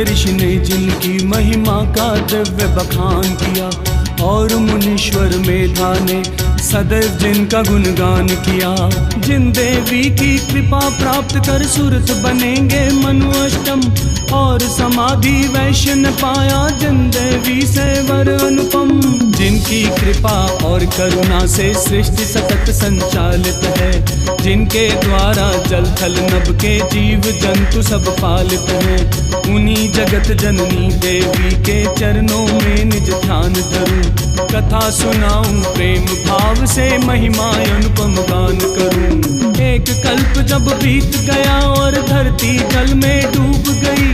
ऋषि ने जिनकी महिमा का दिव्य बखान किया, और मुनीश्वर मेधा ने सदैव जिनका गुणगान किया। जिन देवी की कृपा प्राप्त कर सुरत बनेंगे मनु अष्टम, और समाधि वैश्य न पाया जिन देवी से वर अनुपम। जिनकी कृपा और करुणा से सृष्टि सतत संचालित है, जिनके द्वारा जल थल नभ के जीव जंतु सब पालित हैं, उन्हीं जगत जननी देवी के चरणों में निज ध्यान धरूं। कथा सुनाऊं प्रेम भाव से, महिमा अनुपम गान करूं। एक कल्प जब बीत गया और धरती जल में डूब गई,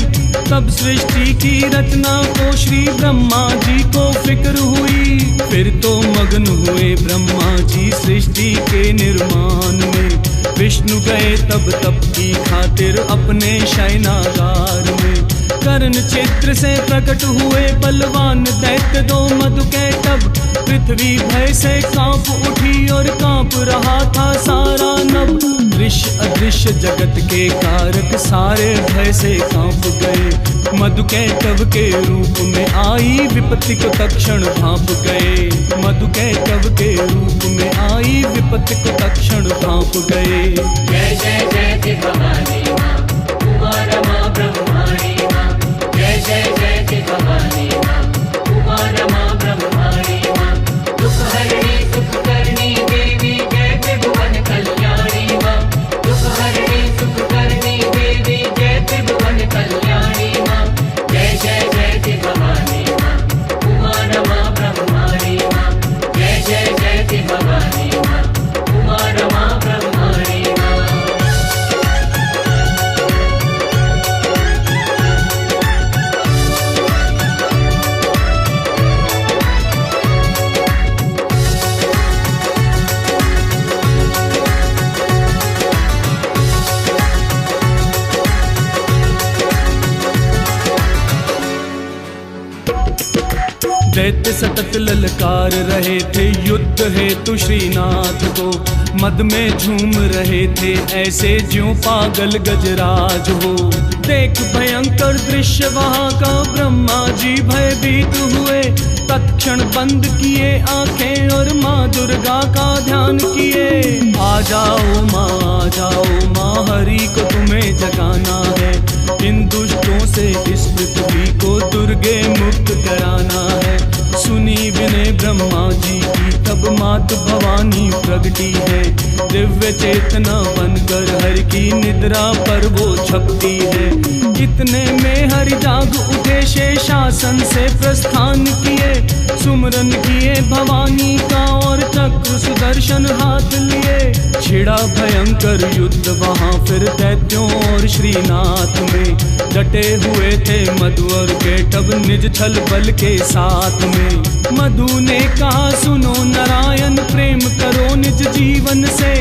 तब सृष्टि की रचना को श्री ब्रह्मा जी को फिक्र हुई। फिर तो मग्न हुए ब्रह्मा जी सृष्टि के निर्माण में, विष्णु गए तब तप की खातिर अपने शयनागार में। कर्ण चित्र से प्रकट हुए बलवान दैत्य दो मधुकैटभ, पृथ्वी भय से कांप उठी और कांप रहा था सारा नभ। दृश्य अदृश्य जगत के कारक सारे भय से कांप गए, मधुकैटभ के रूप में आई विपत्ति को तत्क्षण भांप गए। मधुकैटभ के रूप में आई विपत्ति को तत्क्षण भांप गए। जय जय जय भवानी माँ, उमा रमा ब्रह्माणी माँ। जय जय जय भवानी माँ, उमा रमा ब्रह्माणी माँ। दुख हरणी सुख करनी देवी, जय त्रिभुवन कल्याणी माँ। दुख हरणी सुख करनी देवी, जय त्रिभुवन कल्याणी माँ। जय जय जय भवानी माँ, उमा रमा ब्रह्माणी माँ। जय जय जय भवानी माँ, उमा रमा ब्रह्माणी माँ। दैत्य सतत ललकार रहे थे युद्ध हेतु श्रीनाथ को, मद में झूम रहे थे ऐसे ज्यों पागल गजराज हो। देख भयंकर दृश्य वहाँ का ब्रह्मा जी भयभीत हुए, तत्क्षण बंद किए आंखें और माँ दुर्गा का ध्यान किए। आ जाओ माँ हरि को तुम्हें जगाना है, इन दुष्टों से इस पृथ्वी को दुर्गे मुक्त कराना है। सुनी विनय ब्रह्मा जी की तब मात भवानी प्रगटी है, दिव्य चेतना बनकर हर की निद्रा पर वो छपती है। इतने में हरि जाग उठे शेषासन से प्रस्थान किए, सुमरन किए भवानी का और चक्र सुदर्शन हाथ लिए। छिड़ा भयंकर युद्ध वहाँ फिर दैत्यों और श्रीनाथ में, डटे हुए थे मधु और कैटभ निज छल बल के साथ में। मधु ने कहा सुनो नारायण, प्रेम करो निज जीवन से।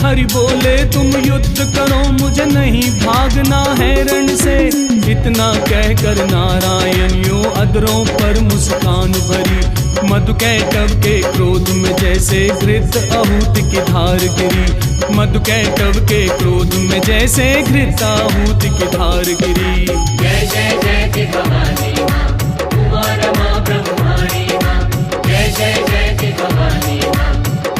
हरि बोले तुम युद्ध करो, मुझे नहीं भागना है रण से। इतना कहकर नारायण यूं अधरों पर मुस्कान भरी, मधुकैटभ के क्रोध में जैसे घृत आहूति की धार गिरी। मधुकैटभ के क्रोध में जैसे घृत आहूति की धार गिरी। जय जय जय भवानी माँ, उमा रमा ब्रह्माणी माँ। जय जय जय भवानी माँ,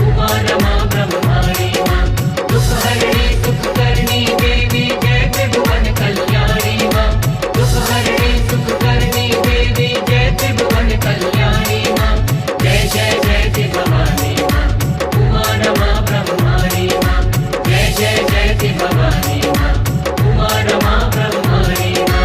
उमा रमा ब्रह्माणी माँ। दुख हरणी सुख करनी देवी, जय त्रिभुवन कल्याणी माँ। दुख हरणी सुख करनी देवी, जय त्रिभुवन कल्याणी माँ। जय जय जय भवानी माँ, उमा रमा ब्रह्माणी माँ। जय जय जय भवानी माँ, उमा रमा ब्रह्माणी माँ।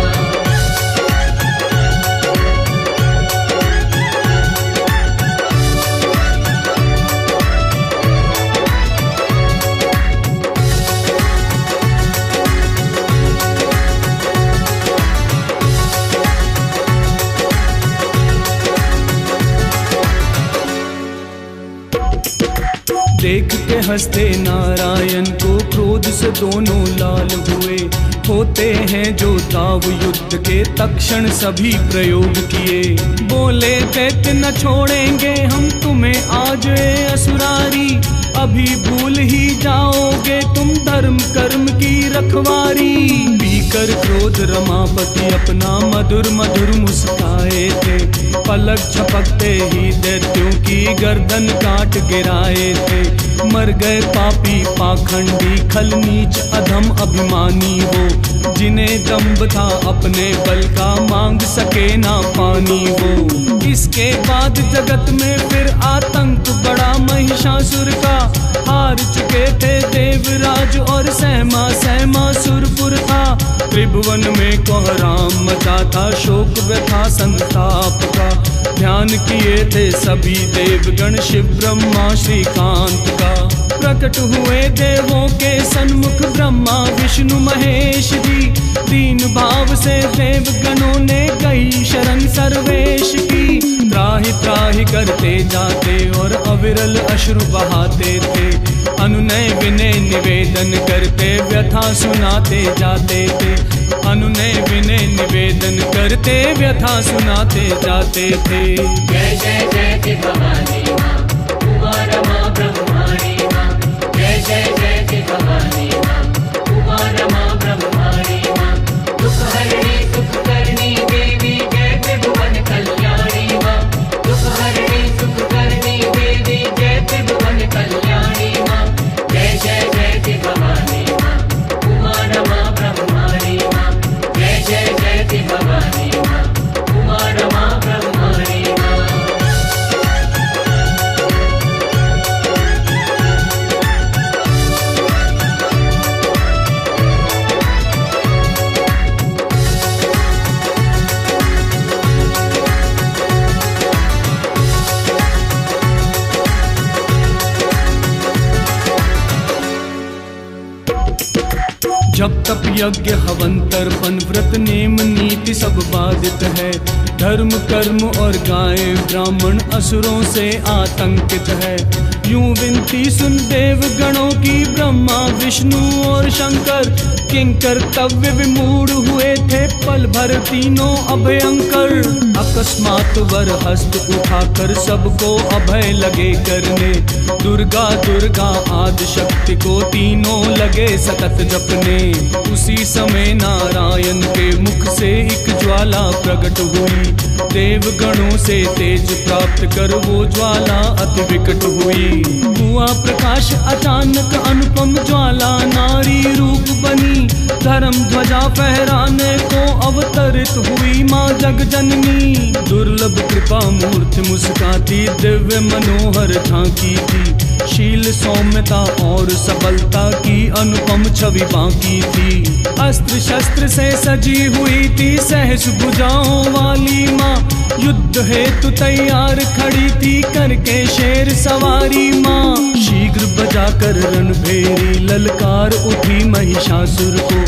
देख के हंसते नारायण को क्रोध से दोनों लाल हुए, होते हैं जो दाव युद्ध के, तक्षण सभी प्रयोग किए। बोले दैत्य न छोड़ेंगे हम तुम्हें आज ए असुरारी, अभी भूल ही जाओगे तुम धर्म कर्म की रखवारी। पीकर क्रोध रमापति अपना मधुर मधुर मुस्काए थे, पलक झपकते ही दैत्यों की गर्दन काट गिराए थे। मर गए पापी पाखंडी खल नीच अधम अभिमानी हो, जिन्हें दम्भ था अपने बल का मांग सके ना पानी वो। इसके बाद जगत में फिर आतंक बड़ा महिषासुर का, हार चुके थे देवराज और सहमा सहमा सुरपुर था। त्रिभुवन में कोहराम मचा था, शोक व्यथा संताप का, ध्यान किए थे सभी देवगण शिव ब्रह्मा श्रीकांत का। प्रकट हुए देवों के सन्मुख ब्रह्मा विष्णु महेश जी, दीन भाव से देवगणों ने कई शरण सर्वेश की। त्राहि त्राहि करते जाते और अविरल अश्रु बहाते थे, अनुनय विनय निवेदन करते व्यथा सुनाते जाते थे। अनुनय विनय निवेदन करते व्यथा सुनाते जाते थे। जय जय जय जय भवानी माँ, उमा रमा ब्रह्माणी माँ। जय जय जय जय भवानी माँ, उमा रमा ब्रह्माणी माँ। दुख हरणी सुख करनी देवी, जय त्रिभुवन कल्याणी माँ। दुख हरणी सुख करनी देवी, जय त्रिभुवन कल्याणी माँ। जय जय जय जय भवानी माँ, उमा रमा ब्रह्माणी माँ। जय जय जय जय भवानी माँ, उमा रमा ब्रह्माणी माँ। जब तप यज्ञ हवन तर्पण व्रत नेम नीति सब बाधित है, धर्म कर्म और गाय ब्राह्मण असुरों से आतंकित है। यूं विनती सुन देव गणों की ब्रह्मा विष्णु और शंकर, किंकर कर्तव्य विमूढ़ हुए थे पल भर तीनों अभयंकर। अकस्मात वर हस्त उठाकर सबको अभय लगे करने, दुर्गा दुर्गा आदि शक्ति को तीनों लगे सतत जपने। उसी समय नारायण के मुख से एक ज्वाला प्रकट हुई, देवगणों से तेज प्राप्त कर वो ज्वाला अति विकट हुई। हुआ प्रकाश अचानक अनुपम ज्वाला नारी रूप बनी, धर्म ध्वजा फहराने को अवतरित हुई माँ जगजननी। दुर्लभ कृपा मूर्ति मुस्काती दिव्य मनोहर झांकी थी, शील सौम्यता और सबलता की अनुपम छवि बाकी थी। अस्त्र शस्त्र से सजी हुई थी सहस भुजाओं वाली माँ, युद्ध हेतु तैयार खड़ी थी करके शेर सवारी माँ। शीघ्र बजाकर रणभेरी ललकार उठी महिषासुर को,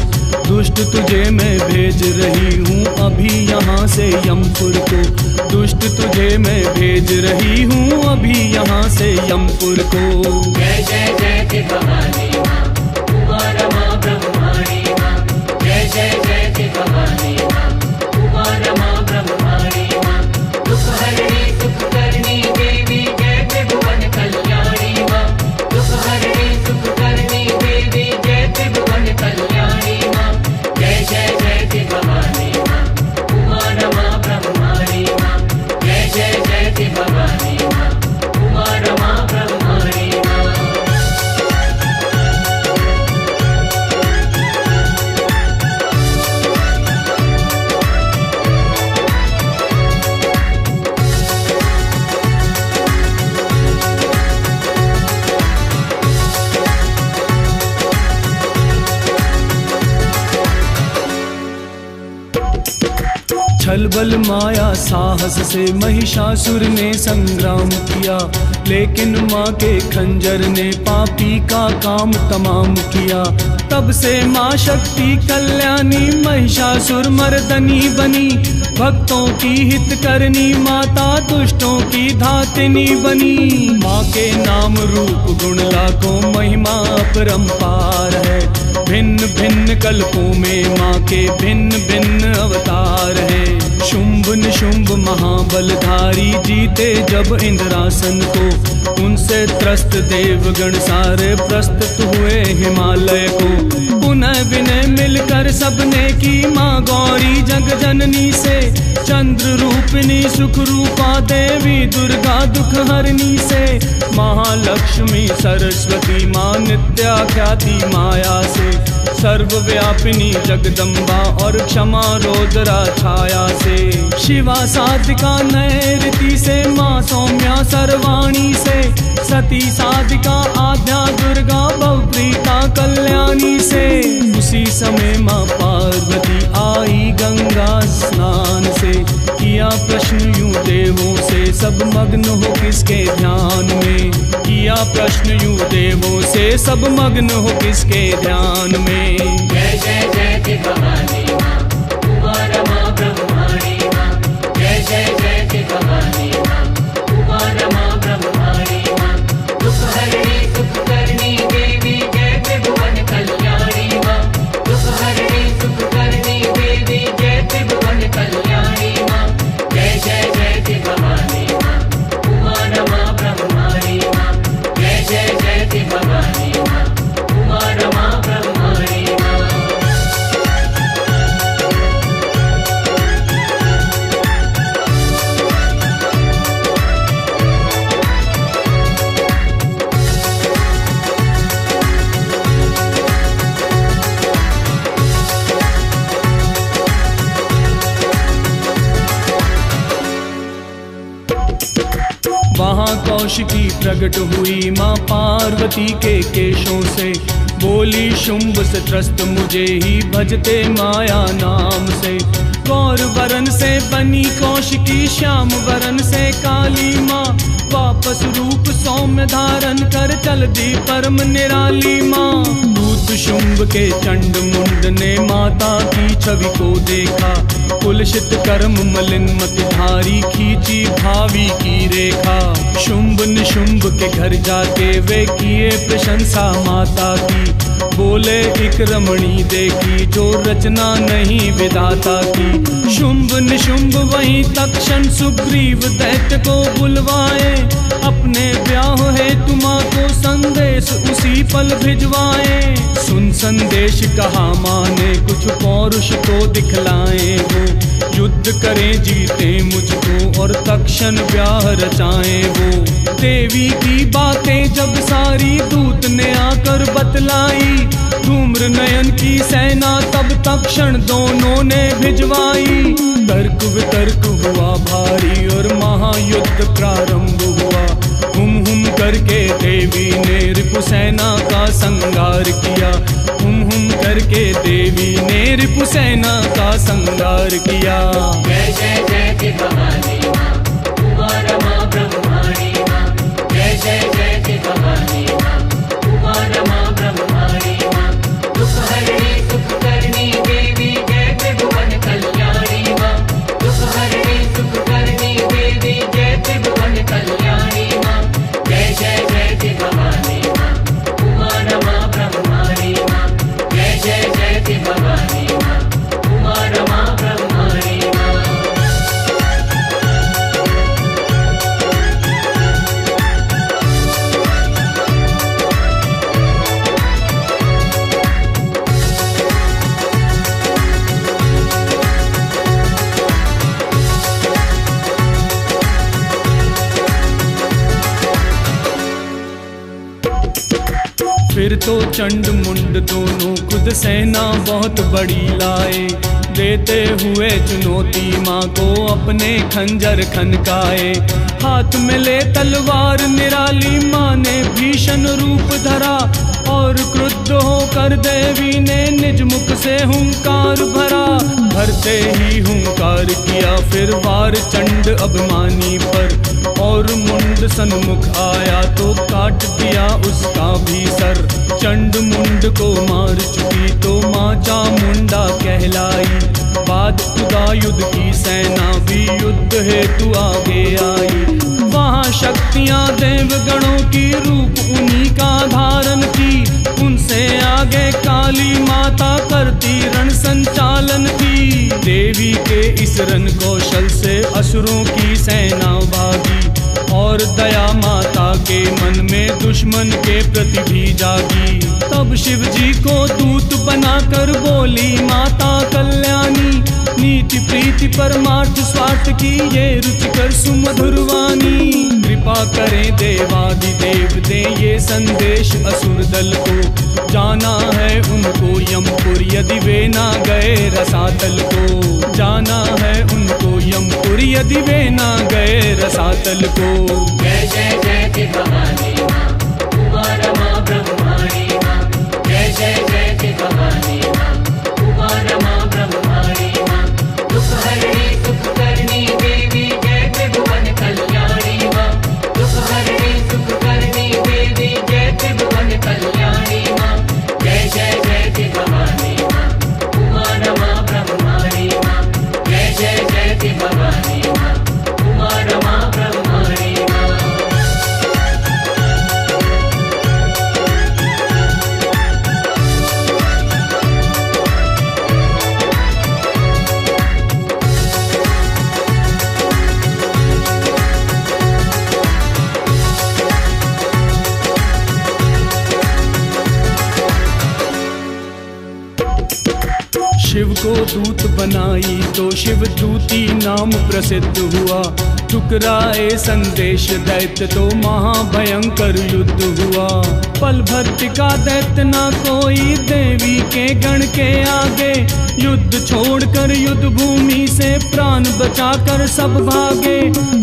दुष्ट तुझे मैं भेज रही हूँ अभी यहाँ से यमपुर को। दुष्ट तुझे मैं भेज रही हूँ अभी यहाँ से यमपुर को। जय जय जय जय भवानी माँ, उमा रमा ब्रह्माणी माँ। जय जय जय जय भवानी माँ, उमा रमा ब्रह्माणी माँ। दुख हरणी सुख करनी देवी, जय त्रिभुवन कल्याणी माँ। दुख हरणी सुख करनी देवी, जय त्रिभुवन कल्याणी माँ। जय जय जय जय भवानी माँ, उमा रमा ब्रह्माणी माँ। जय जय जय जय भवानी माँ, उमा रमा ब्रह्माणी माँ। छल बल माया साहस से महिषासुर ने संग्राम किया, लेकिन माँ के खंजर ने पापी का काम तमाम किया। तब से माँ शक्ति कल्याणी महिषासुर मर्दनी बनी, भक्तों की हित करनी माता दुष्टों की धातिनी बनी। माँ के नाम रूप गुण लाखों महिमा अपरंपार है, भिन्न भिन्न कल्पों में माँ के भिन्न भिन्न अवतार हैं। शुंभ निशुंभ महाबलधारी जीते जब इंद्रासन को, उनसे त्रस्त देवगण सारे प्रस्तुत हुए हिमालय को। पुनः विनय मिलकर सबने की माँ गौरी जग जननी से, चंद्र रूपिणी सुख रूपा देवी दुर्गा दुख हरणी से, महालक्ष्मी सरस्वती माँ नित्या ख्याति माया से, सर्वव्यापिनी जगदम्बा और क्षमा रौद्रा छाया से, शिवा साधिका नैऋति से, माँ सौम्या सर्वाणी से, सती साधिका आद्या दुर्गा भवप्रीता कल्याणी से। उसी समय माँ पार्वती आई गंगा स्नान से, किया प्रश्न यूं देवों से सब मग्न हो किसके ध्यान में, किया प्रश्न यूं देवों से सब मग्न हो किसके ध्यान में। जय जय जय भवानी माँ उमा रमा ब्रह्माणी माँ, जय जय जय भवानी माँ उमा रमा ब्रह्माणी माँ, दुख हरणी सुख करनी देवी जय त्रिभुवन कल्याणी माँ, दुख हरणी सुख करनी देवी जय त्रिभुवन कल्याणी माँ, जय जय जय भवानी माँ उमा रमा ब्रह्माणी माँ, जय जय जय भवानी माँ उमा रमा ब्रह्माणी माँ। वहाँ कौशिकी प्रकट हुई माँ पार्वती के केशों से, बोली शुंभ से त्रस्त मुझे ही भजते माया नाम से। गौर वरन से बनी कौशिकी श्याम वरन से काली माँ, वापस रूप सौम्य धारण कर चल दी परम निराली माँ। दूत शुंभ के चंड मुंड ने माता की छवि को देखा, कुलशित कर्म मलिन मति धारी खींची भावी की रेखा। शुंभ निशुंभ के घर जाके वे किए प्रशंसा माता की, बोले एक रमणी देखी जो रचना नहीं विधाता की। शुंभ निशुंभ वहीं तक्षण सुग्रीव दैत्य को बुलवाए, अपने ब्याह हेतु माँ को संदेश उसी पल भिजवाए। सुन संदेश कहा माँ ने कुछ पौरुष तो दिखलाए वो, युद्ध करें जीते मुझको और तक्षण ब्याह रचाए वो। देवी की बातें जब सारी दूत ने आकर बतलाई, धूम्र नयन की सेना तब तक्षण दोनों ने भिजवाई। तर्क वितर्क हुआ भारी और महायुद्ध प्रारंभ हुआ, हुम करके देवी ने रिपुसेना का संहार किया, हुम करके देवी ने रिपुसेना का संहार किया। जय जय जय भवानी माँ उमा रमा ब्रह्माणी माँ, जय जय जय भवानी माँ उमा रमा ब्रह्माणी माँ, दुख हरणी सुख करनी देवी जय त्रिभुवन कल्याणी माँ, दुख हरणी सुख करनी देवी जय त्रिभुवन कल्याणी माँ, जय जय जय भवानी माँ उमा रमा ब्रह्माणी माँ, जय जय जय भवानी माँ उमा रमा ब्रह्माणी माँ। फिर तो चंड मुंड दोनों खुद सेना बहुत बड़ी लाए, देते हुए चुनौती माँ को अपने खंजर खनकाए। हाथ में ले तलवार निराली माँ ने भीषण रूप धरा, और क्रुद्ध होकर देवी ने निज मुख से हुंकार भरा। भरते ही हुंकार किया फिर वार चंड अभिमानी पर, और मुंड सन्मुख आया तो काट दिया उसका भी सर। चंड मुंड को मार चुकी तो माँ चामुंडा कहलाई, बाद खुदा युद्ध की सेना भी युद्ध हेतु आगे आई। वहाँ शक्तियाँ देवगणों की रूप उन्हीं का धारण की, उनसे आगे काली इस रन कौशल से असुरों की सेना भागी, और दया माता के मन में दुश्मन के प्रति भी जागी। तब शिव जी को दूत बनाकर बोली माता कल्याणी, नीति प्रीति परमार्थ स्वार्थ की ये रुचिकर सुमधुर वाणी। कृपा करें देवादिदेव दें ये संदेश असुर दल को, जाना है उनको यमपुर यदि वे ना गए रसातल को। जाना है उनको यमपुर यदि वे ना गए रसातल को। जय जय जय जय भवानी माँ उमा रमा ब्रह्माणी माँ। जय जय जय जय भवानी माँ उमा रमा ब्रह्माणी माँ। दुख हरणी सुख करनी देवी जय त्रिभुवन कल्याणी माँ। दुख हरणी सुख करनी देवी जय त्रिभुवन कल्याणी माँ। जय जय जय जय भवानी माँ उमा रमा ब्रह्माणी माँ। जय जय जय जय भवानी माँ उमा रमा ब्रह्माणी माँ। शिव को दूत बनाई तो शिव दूती नाम प्रसिद्ध हुआ। टुकराए संदेश दैत्य तो महाभयंकर युद्ध हुआ। पल भर टिका दैत्य ना कोई देवी के गण के आगे, युद्ध छोड़कर युद्ध भूमि से प्राण बचाकर सब भागे।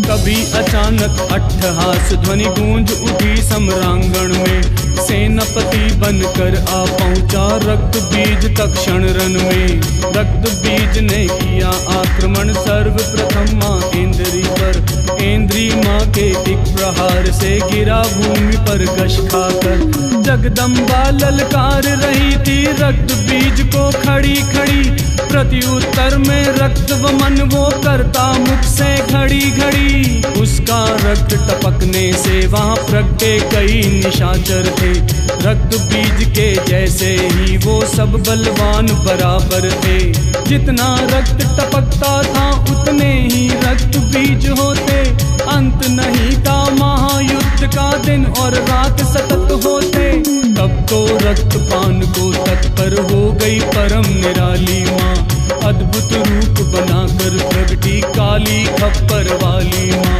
कभी अचानक अट्ठहास ध्वनि गूंज उठी सम्रांगण में, सेनापति बनकर आ पहुंचा रक्त बीज तक्षण रण में। रक्त बीज ने किया आक्रमण सर्वप्रथम माँ इंद्री पर, इंद्री माँ के एक प्रहार से गिरा भूमि पर गश खाकर। जगदम्बा ललकार रही थी रक्त बीज को खड़ी खड़ी, प्रत्युत्तर में रक्त वमन वो करता मुख से घड़ी घड़ी। उसका रक्त टपकने से वहाँ प्रगटे कई निशाचर थे, रक्त बीज के जैसे ही वो सब बलवान बराबर थे। जितना रक्त टपकता था उतने ही रक्त बीज होते, अंत नहीं था महायुद्ध का दिन और रात सतत होते। तब तो रक्तपान को तत्पर हो गई परम निराली माँ, अद्भुत रूप बनाकर प्रगटी काली खप्पर वाली माँ।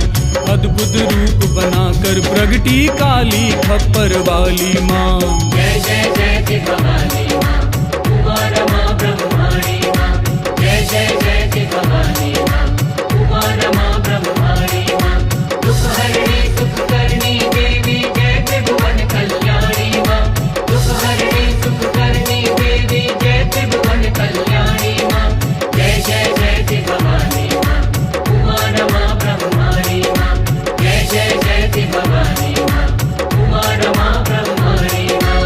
अद्भुत रूप बनाकर प्रगटी काली खप्पर वाली माँ। जय जय जय जय भवानी माँ उमा रमा ब्रह्माणी माँ। जय जय जय जय भवानी माँ उमा रमा ब्रह्माणी माँ। दुख हरणी सुख करनी देवी जय त्रिभुवन कल्याणी माँ। दुख हरणी सुख करनी देवी जय त्रिभुवन कल्याणी माँ। जय जय जय जय भवानी माँ उमा रमा ब्रह्माणी माँ। जय जय जय जय भवानी माँ उमा रमा ब्रह्माणी माँ।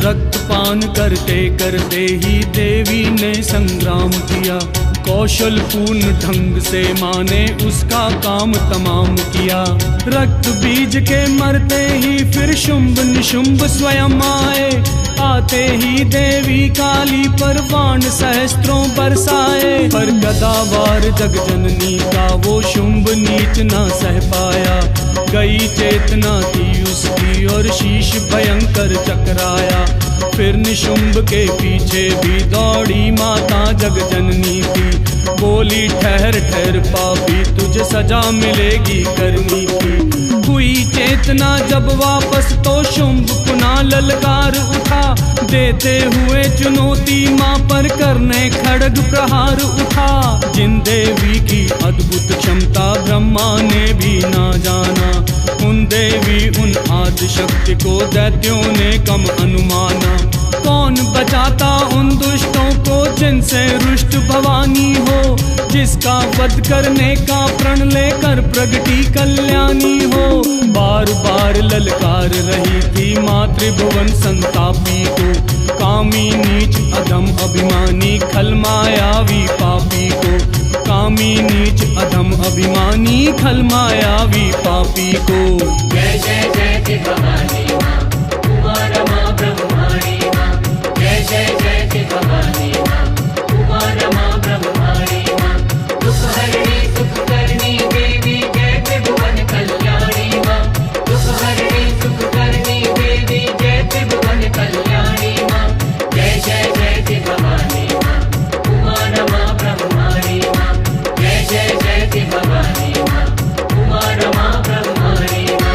रक्तपान करते करते ही देवी ने संग्राम किया, कौशल पूर्ण ढंग से माँ ने उसका काम तमाम किया। रक्त बीज के मरते ही फिर शुंभ निशुंभ स्वयं आए, आते ही देवी काली पर बाण सहस्त्रों बरसाए। पर गदावार जगजननी का वो शुंभ नीच ना सह पाया, गई चेतना थी उसकी और शीश भयंकर चकराया। फिर निशुंभ के पीछे भी दौड़ी माता जगजननी थी, बोली ठहर ठहर पापी तुझे सजा मिलेगी करनी की। हुई चेतना जब वापस तो शुंभ पुनः ललकार उठा, देते हुए चुनौती माँ पर करने खड़ग प्रहार उठा। जिन देवी की अद्भुत क्षमता ब्रह्मा ने भी ना जाना, उन देवी उन आदि शक्ति को दैत्यों ने कम अनुमाना। कौन बचाता उन दुष्टों को जिनसे रुष्ट भवानी हो, जिसका वध करने का प्रण लेकर प्रगटी कल्याणी हो। बार बार ललकार रही थी मातृभुवन संतापी को, कामी नीच अधम अभिमानी खल मायावी पापी को, कामी नीच अधम अभिमानी खल मायावी पापी को। जय जय जय भवानी माँ उमा रमा ब्रह्माणी माँ, जय जय जय भवानी माँ उमा रमा ब्रह्माणी माँ, दुख हरणी सुख करनी देवी जय त्रिभुवन कल्याणी माँ, दुख हरणी सुख करनी देवी जय त्रिभुवन कल्याणी माँ, जय जय जय भवानी माँ उमा रमा ब्रह्माणी माँ, जय जय जय भवानी माँ उमा रमा ब्रह्माणी माँ।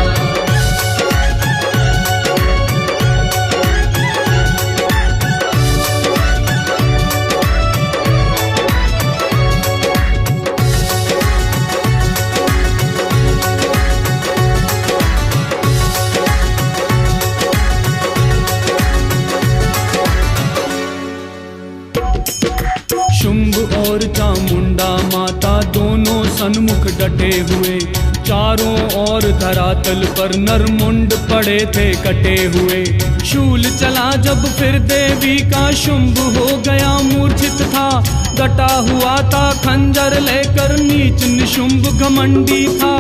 शुंभ और चामुंडा माता दोनों सन्मुख डटे हुए, चारों ओर धरातल पर नरमुंड पड़े थे कटे हुए। शूल चला जब फिर देवी का शुंभ हो गया मूर्छित था, डटा हुआ था खंजर लेकर नीच निशुंभ घमंडी था।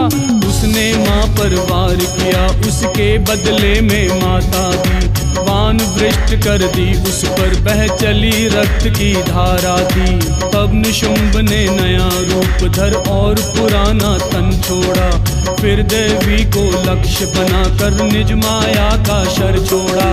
उसने माँ पर वार किया उसके बदले में माता दी, बाण वृष्ट कर दी उस पर बह चली रक्त की धारा दी। तब निशुंभ ने नया रूप धर और पुराना तन छोड़ा, फिर देवी को लक्ष्य बनाकर निज माया का शर छोड़ा।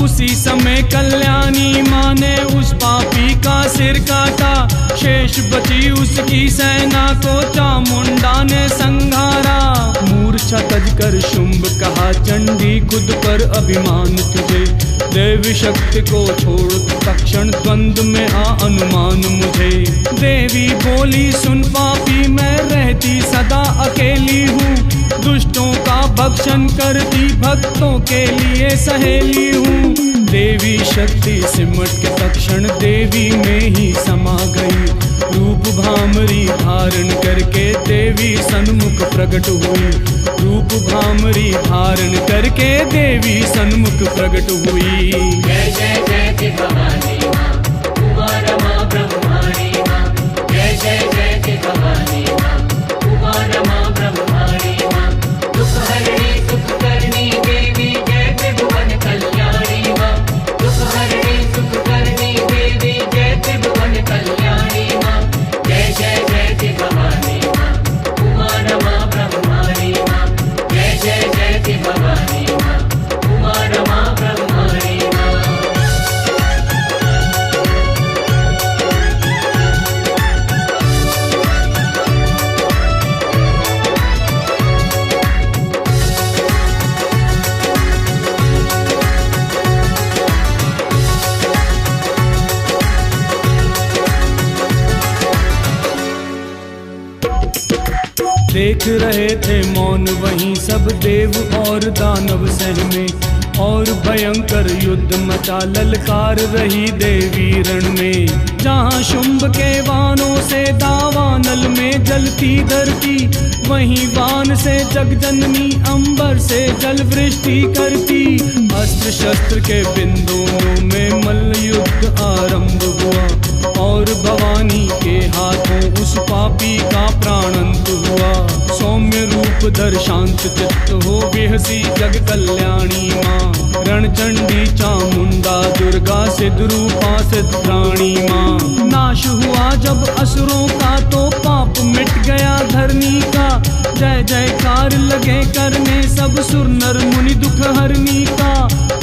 उसी समय कल्याणी माँ ने उस पापी का सिर काटा, शेष बची उसकी सेना को चामुंडा ने संघारा। मूर्छा तज कर शुंभ कहा चंडी खुद पर अभिमान तुझे, देवी शक्ति को छोड़ तक्षण द्वंद्व में आ अनुमान मुझे। देवी बोली सुन पापी मैं रहती सदा अकेली हूँ, दुष्टों का भक्षण करती भक्तों के लिए सहेली हूँ। देवी शक्ति सिमट के तक्षण देवी में ही समा गई, रूप भामरी धारण करके देवी सन्मुख प्रकट हुई, रूप भामरी धारण करके देवी सन्मुख प्रकट हुई। जय जय जय भवानी माँ उमा रमा ब्रह्माणी माँ, जय जय जय भवानी माँ उमा रमा ब्रह्माणी माँ, दुख हरणी सुख करनी देवी जय त्रिभुवन कल्याणी माँ, दुख हरणी सुख करनी देवी जय त्रिभुवन कल्याणी माँ, जय जय जय भवानी माँ उमा रमा ब्रह्माणी माँ, जय जय जय भवानी माँ उमा रमा ब्रह्माणी माँ। देख रहे थे मौन वहीं सब देव और दानव सहमे, और भयंकर युद्ध मचा ललकार रही देवी रण में। जहाँ शुंभ के बाणों से दावानल में जलती धरती, वहीं बाण से जगजननी अंबर से जल वृष्टि करती। अस्त्र शस्त्र के बिंदुओं में मल्ल युद्ध आरंभ हुआ, और भवानी के हाथों उस पापी का प्राणंत हुआ। सौम्य रूप धर शांत चित्त हो बेहसी जग कल्याणी माँ, रणचंडी चामुंडा दुर्गा सिद्ध रूपा सिद्धाणी माँ। नाश हुआ जब असुरों का तो पाप मिट गया धरनी का, जय जयकार लगे करने सब सुर नर मुनि दुख हरनी का।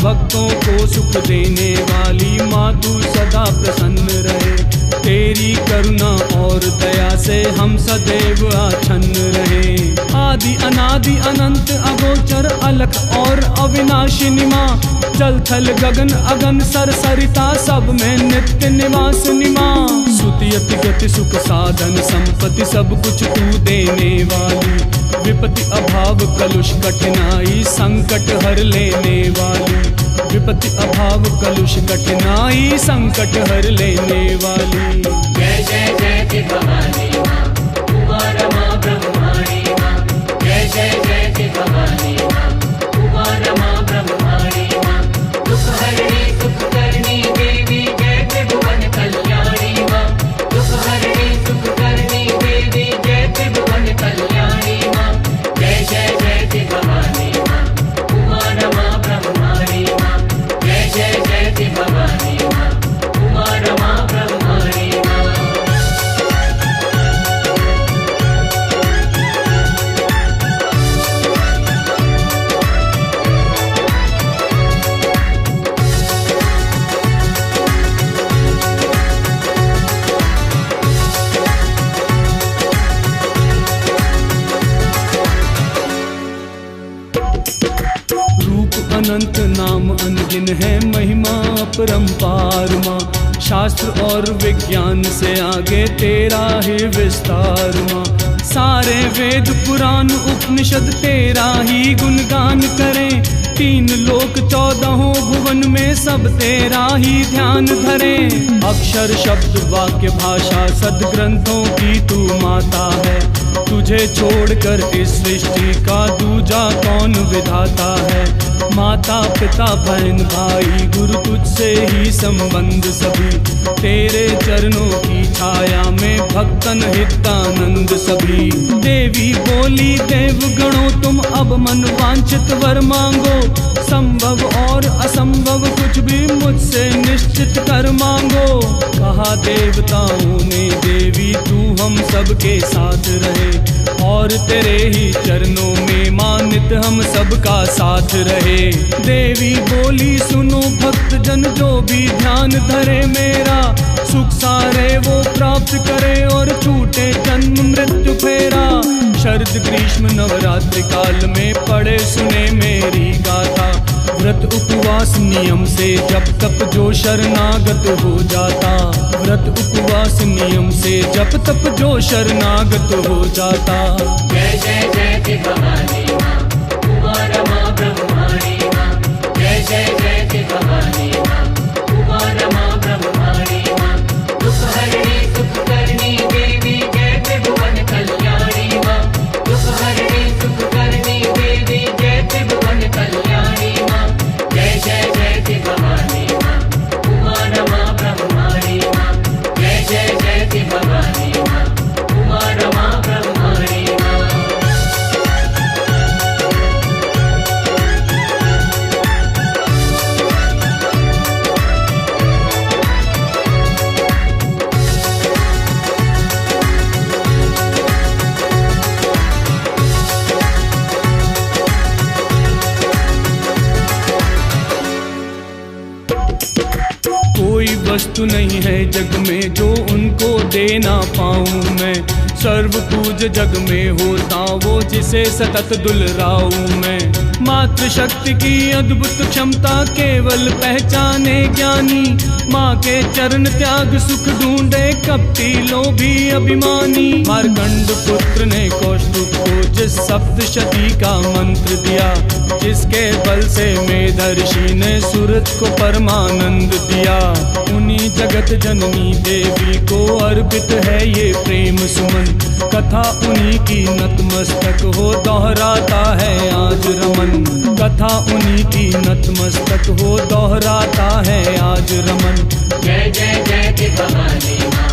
भक्तों को सुख देने वाली माँ तू सदा प्रसन्न रहे, तेरी करुणा और दया से हम सदैव आच्छन्न रहे। आदि अनादि अनंत अगोचर अलख और अविनाशिनी माँ, जल थल गगन अगन सर सरिता सब में नित्य निवासिनी माँ। सुति अति गति सुख साधन संपत्ति सब कुछ तू देने वाली, विपत्ति अभाव कलुष कठिनाई संकट हर लेने वाली। विपत्ति अभाव कलुष कठिनाई संकट हर लेने वाली। जय जय जयति भवानी माँ उमा रमा ब्रह्माणी माँ। जय जय जयति भवानी माँ उमा रमा ब्रह्माणी माँ। दुख हरणी सुख करनी देवी जय त्रिभुवन कल्याणी माँ। दुख हरणी सुख करनी देवी जय त्रिभुवन कल्याणी माँ। जय जय जयति भवानी माँ उमा रमा ब्रह्माणी माँ। जय जय जयति भवानी माँ उमा रमा ब्रह्माणी माँ। रूप अनंत नाम अनगिन है महिमा अपरंपार माँ। शास्त्र और विज्ञान से आगे तेरा ही विस्तार माँ। सारे वेद पुराण उपनिषद तेरा ही गुणगान करें। 3 लोक 14 भुवन में सब तेरा ही ध्यान धरें। अक्षर शब्द वाक्य भाषा सदग्रंथों की तू माता है। तुझे छोड़कर इस सृष्टि का दूजा कौन विधाता है। माता पिता बहन भाई गुरु तुझसे ही संबंध सभी। तेरे चरणों की छाया में भक्तन हितानंद सभी। देवी बोली देव गणों तुम अब मन वांछित वर मांगो। संभव और असंभव कुछ भी मुझसे निश्चित कर मांगो। कहा देवताओं ने देवी तू हम सबके साथ रहे। और तेरे ही चरणों में मानित हम सबका साथ रहे। देवी बोली सुनो भक्त जन जो भी ध्यान धरे मेरा। सुख सारे वो प्राप्त करे और छूटे जन्म मृत्यु फेरा। शरद ग्रीष्म नवरात्रि काल में पढ़े सुने मेरी गाथा। व्रत उपवास नियम से जब तप जो शरणागत हो जाता। व्रत उपवास नियम से जब तप जो शरणागत हो जाता। जय जय जयति भवानी माँ उमा रमा ब्रह्माणी माँ। जय जय जयति भवानी माँ उमा रमा ब्रह्माणी माँ। दुख हरणी सुख करनी देवी जय त्रिभुवन कल्याणी माँ। दुख हरणी सुख करनी देवी जय त्रिभुवन कल्याणी माँ। जय जय जयति भवानी माँ उमा रमा ब्रह्माणी माँ। जय जय जयति भवानी माँ उमा रमा ब्रह्माणी माँ। कोई वस्तु नहीं है जग में जो उनको दे ना पाऊं मैं। सर्व पूज जग में होता वो जिसे सतत दुलराऊं मैं। मातृशक्ति की अद्भुत क्षमता केवल पहचाने ज्ञानी। माँ के चरण त्याग सुख ढूंढे कपटी लोभी अभिमानी। मार्कंड पुत्र ने कौस्तुभ को जिस सप्तशती का मंत्र दिया। जिसके बल से मेधर्षि ने सूरत को परमानंद दिया। उन्हीं जगत जननी देवी को अर्पित है ये प्रेम सुमन। कथा उन्हीं की नतमस्तक हो दोहराता है आज रमन। कथा उन्हीं की नतमस्तक हो दोहराता है आज रमन। जय जय जयति भवानी माँ